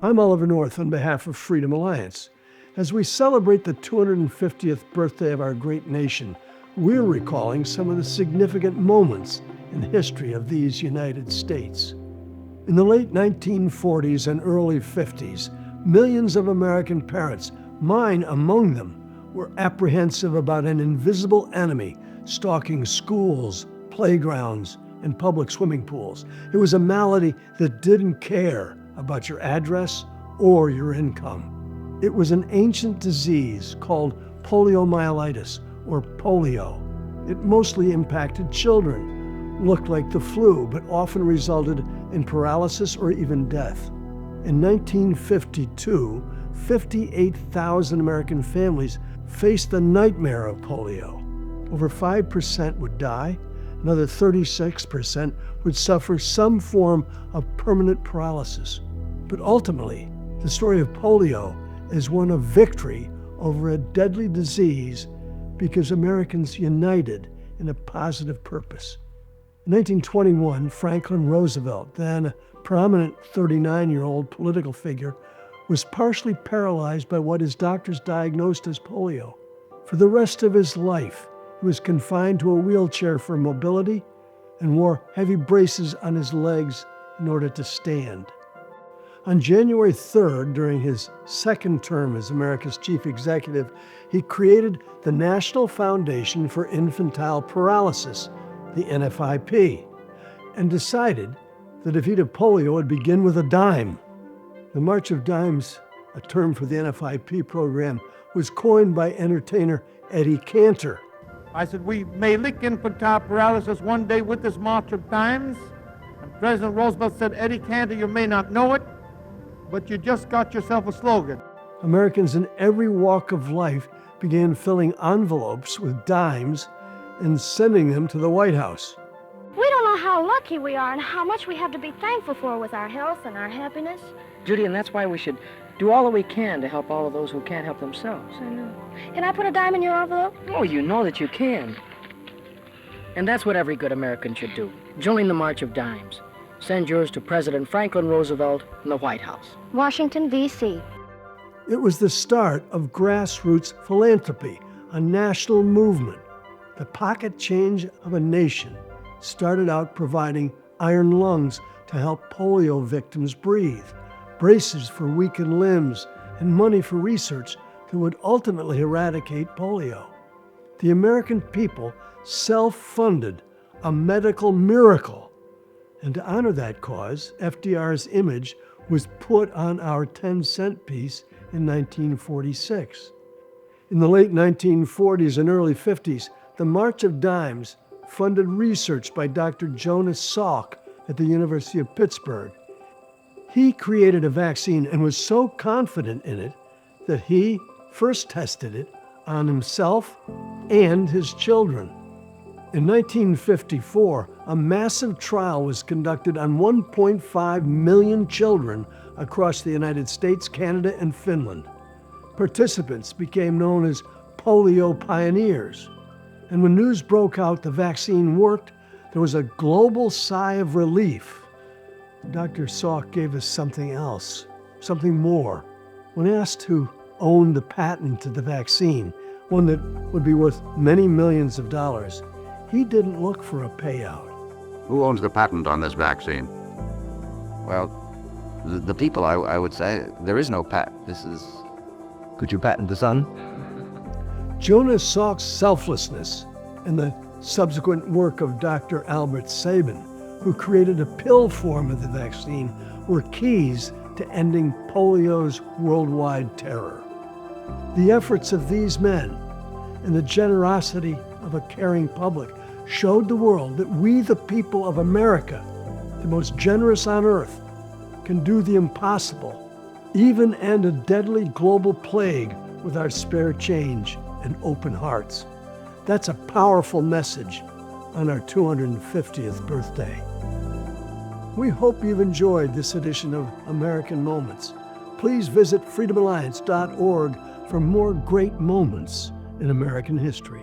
I'm Oliver North on behalf of Freedom Alliance. As we celebrate the 250th birthday of our great nation, we're recalling some of the significant moments in the history of these United States. In the late 1940s and early 50s, millions of American parents, mine among them, were apprehensive about an invisible enemy stalking schools, playgrounds, and public swimming pools. It was a malady that didn't care about your address or your income. It was an ancient disease called poliomyelitis, or polio. It mostly impacted children, looked like the flu, but often resulted in paralysis or even death. In 1952, 58,000 American families faced the nightmare of polio. Over 5% would die. Another 36% would suffer some form of permanent paralysis. But ultimately, the story of polio is one of victory over a deadly disease because Americans united in a positive purpose. In 1921, Franklin Roosevelt, then a prominent 39-year-old political figure, was partially paralyzed by what his doctors diagnosed as polio. For the rest of his life, he was confined to a wheelchair for mobility and wore heavy braces on his legs in order to stand. On January 3rd, during his second term as America's chief executive, he created the National Foundation for Infantile Paralysis, the NFIP, and decided that if he'd have polio, it would begin with a dime. The March of Dimes, a term for the NFIP program, was coined by entertainer Eddie Cantor. I said, we may lick infantile paralysis one day with this March of Dimes. And President Roosevelt said, Eddie Cantor, you may not know it, but you just got yourself a slogan. Americans in every walk of life began filling envelopes with dimes and sending them to the White House. We don't know how lucky we are and how much we have to be thankful for with our health and our happiness. Judy, and that's why we should do all that we can to help all of those who can't help themselves. I know. Can I put a dime in your envelope? Oh, you know that you can. And that's what every good American should do. Join the March of Dimes. Send yours to President Franklin Roosevelt in the White House. Washington, D.C. It was the start of grassroots philanthropy, a national movement. The pocket change of a nation started out providing iron lungs to help polio victims breathe, braces for weakened limbs, and money for research that would ultimately eradicate polio. The American people self-funded a medical miracle. And to honor that cause, FDR's image was put on our 10-cent piece in 1946. In the late 1940s and early 50s, the March of Dimes funded research by Dr. Jonas Salk at the University of Pittsburgh. He created a vaccine and was so confident in it that he first tested it on himself and his children. In 1954, a massive trial was conducted on 1.5 million children across the United States, Canada, and Finland. Participants became known as polio pioneers. And when news broke out the vaccine worked, there was a global sigh of relief. Dr. Salk gave us something else, something more. When asked who owned the patent to the vaccine, one that would be worth many millions of dollars, he didn't look for a payout. Who owns the patent on this vaccine? Well, the people, I would say. There is no patent. This is... Could you patent the sun? Jonas Salk's selflessness and the subsequent work of Dr. Albert Sabin, who created a pill form of the vaccine, were keys to ending polio's worldwide terror. The efforts of these men and the generosity of a caring public showed the world that we, the people of America, the most generous on earth, can do the impossible, even end a deadly global plague with our spare change and open hearts. That's a powerful message on our 250th birthday. We hope you've enjoyed this edition of American Moments. Please visit freedomalliance.org for more great moments in American history.